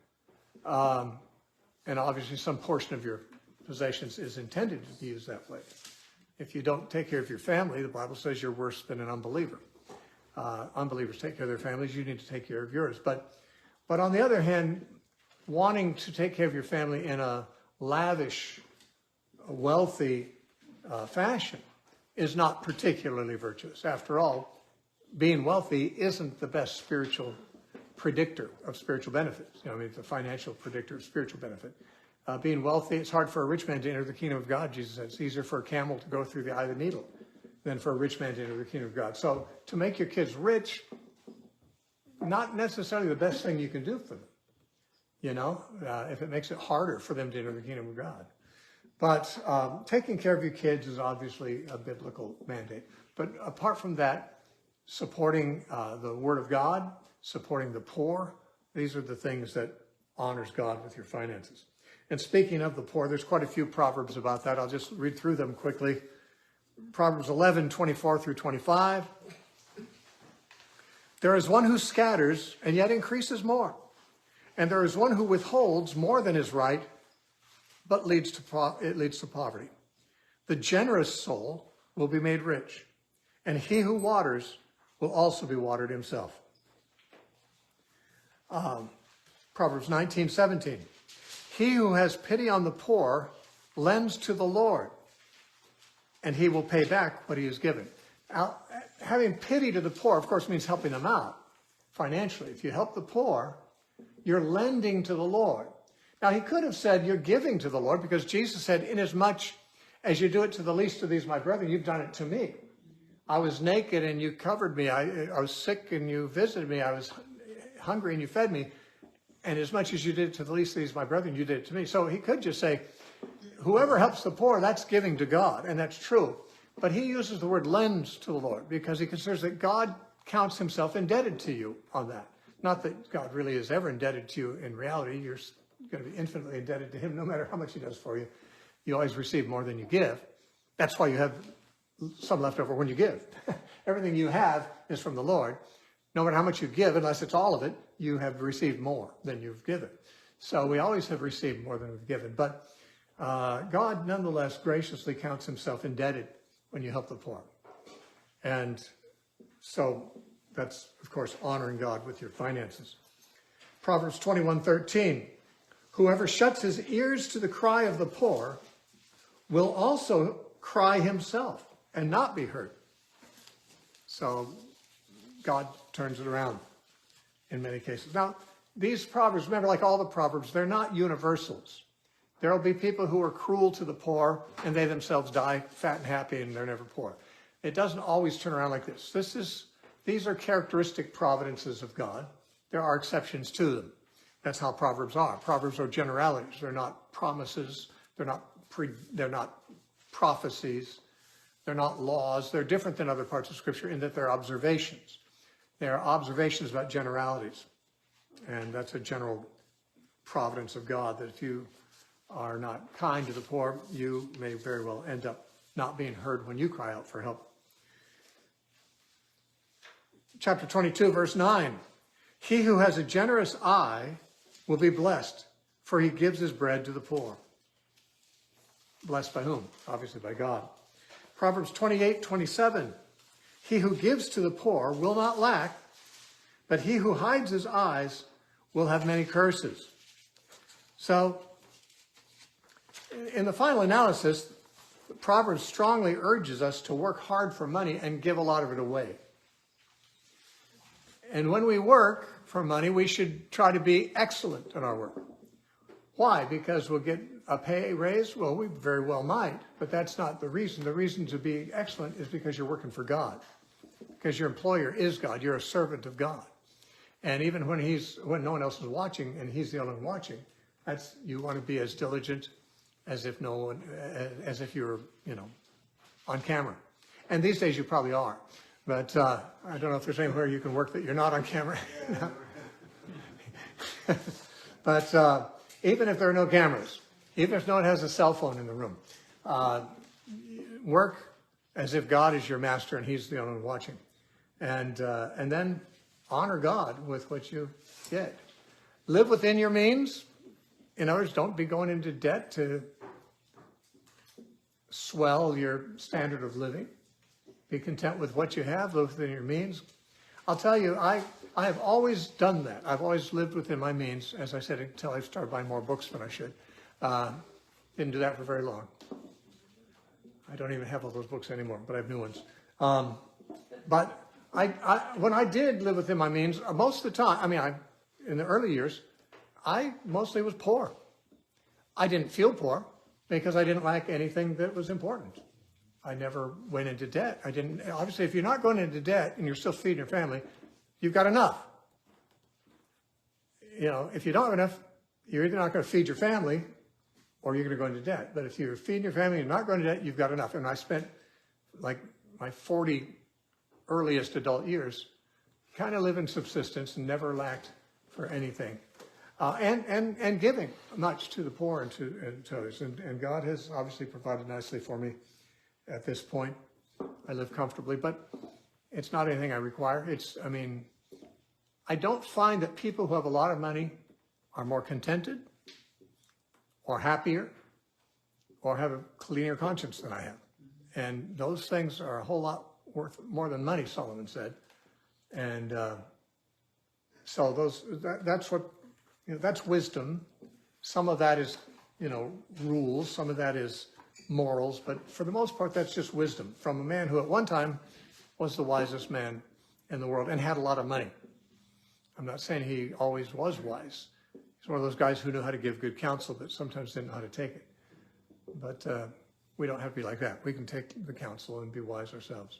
And obviously some portion of your possessions is intended to be used that way. If you don't take care of your family, the Bible says you're worse than an unbeliever. Unbelievers take care of their families. You need to take care of yours. But on the other hand, wanting to take care of your family in a lavish, wealthy fashion is not particularly virtuous. After all, being wealthy isn't the best spiritual predictor of spiritual benefits. I mean, it's a financial predictor of spiritual benefit. Being wealthy, it's hard for a rich man to enter the kingdom of God, Jesus says. It's easier for a camel to go through the eye of the needle than for a rich man to enter the kingdom of God. So to make your kids rich, not necessarily the best thing you can do for them, you know, if it makes it harder for them to enter the kingdom of God. But taking care of your kids is obviously a biblical mandate. But apart from that, supporting the Word of God, supporting the poor, these are the things that honors God with your finances. And speaking of the poor, there's quite a few proverbs about that. I'll just read through them quickly. Proverbs 11:24 through 25. There is one who scatters and yet increases more. And there is one who withholds more than is right, but it leads to poverty. The generous soul will be made rich, and he who waters will also be watered himself. Proverbs 19:17. He who has pity on the poor lends to the Lord, and he will pay back what he has given. Now, having pity to the poor, of course, means helping them out financially. If you help the poor, you're lending to the Lord. Now, he could have said you're giving to the Lord, because Jesus said, inasmuch as you do it to the least of these, my brethren, you've done it to me. I was naked and you covered me. I was sick and you visited me. I was hungry and you fed me. And as much as you did it to the least of these, my brethren, you did it to me. So he could just say, whoever helps the poor, that's giving to God. And that's true. But he uses the word lends to the Lord because he considers that God counts himself indebted to you on that. Not that God really is ever indebted to you in reality. You're going to be infinitely indebted to him no matter how much he does for you. You always receive more than you give. That's why you have some left over when you give. Everything you have is from the Lord. No matter how much you give, unless it's all of it, you have received more than you've given. So we always have received more than we've given. But God nonetheless graciously counts himself indebted when you help the poor. And so that's, of course, honoring God with your finances. Proverbs 21:13. Whoever shuts his ears to the cry of the poor will also cry himself and not be heard. So God turns it around in many cases. Now, these proverbs, remember, like all the proverbs, they're not universals. There will be people who are cruel to the poor and they themselves die fat and happy and they're never poor. It doesn't always turn around like this. These are characteristic providences of God. There are exceptions to them. That's how proverbs are. Proverbs are generalities. They're not promises. They're not prophecies. They're not laws. They're different than other parts of Scripture in that they're observations. They're observations about generalities. And that's a general providence of God, that if you are not kind to the poor, you may very well end up not being heard when you cry out for help. Chapter 22, verse 9. He who has a generous eye will be blessed, for he gives his bread to the poor. Blessed by whom? Obviously by God. Proverbs 28:27. He who gives to the poor will not lack, but he who hides his eyes will have many curses. So, in the final analysis, Proverbs strongly urges us to work hard for money and give a lot of it away. And when we work for money, we should try to be excellent in our work. Why? Because we'll get a pay raise? Well, we very well might, but that's not the reason. The reason to be excellent is because you're working for God. Because your employer is God. You're a servant of God. And even when no one else is watching and he's the only one watching, you want to be as diligent as if you're, on camera. And these days you probably are. But I don't know if there's anywhere you can work that you're not on camera. But even if there are no cameras, even if no one has a cell phone in the room, work as if God is your master and he's the only one watching. and then honor God with what you get. Live within your means. In other words, don't be going into debt to swell your standard of living. Be content with what you have, live within your means. I'll tell you, I have always done that. I've always lived within my means, as I said, until I started buying more books than I should. Didn't do that for very long. I don't even have all those books anymore, but I have new ones. But when I did live within my means, most of the time, in the early years, I mostly was poor. I didn't feel poor because I didn't lack anything that was important. I never went into debt. Obviously, if you're not going into debt and you're still feeding your family, you've got enough. If you don't have enough, you're either not going to feed your family or you're going to go into debt. But if you're feeding your family and you're not going to debt, you've got enough. And I spent like my 40 earliest adult years kind of living subsistence and never lacked for anything. And giving much to the poor and to others. And God has obviously provided nicely for me at this point. I live comfortably, but it's not anything I require. I don't find that people who have a lot of money are more contented or happier or have a cleaner conscience than I have. And those things are a whole lot worth more than money, Solomon said. And so that's wisdom. Some of that is, rules. Some of that is morals. But for the most part, that's just wisdom from a man who at one time was the wisest man in the world and had a lot of money. I'm not saying he always was wise. He's one of those guys who knew how to give good counsel, but sometimes didn't know how to take it. But we don't have to be like that. We can take the counsel and be wise ourselves.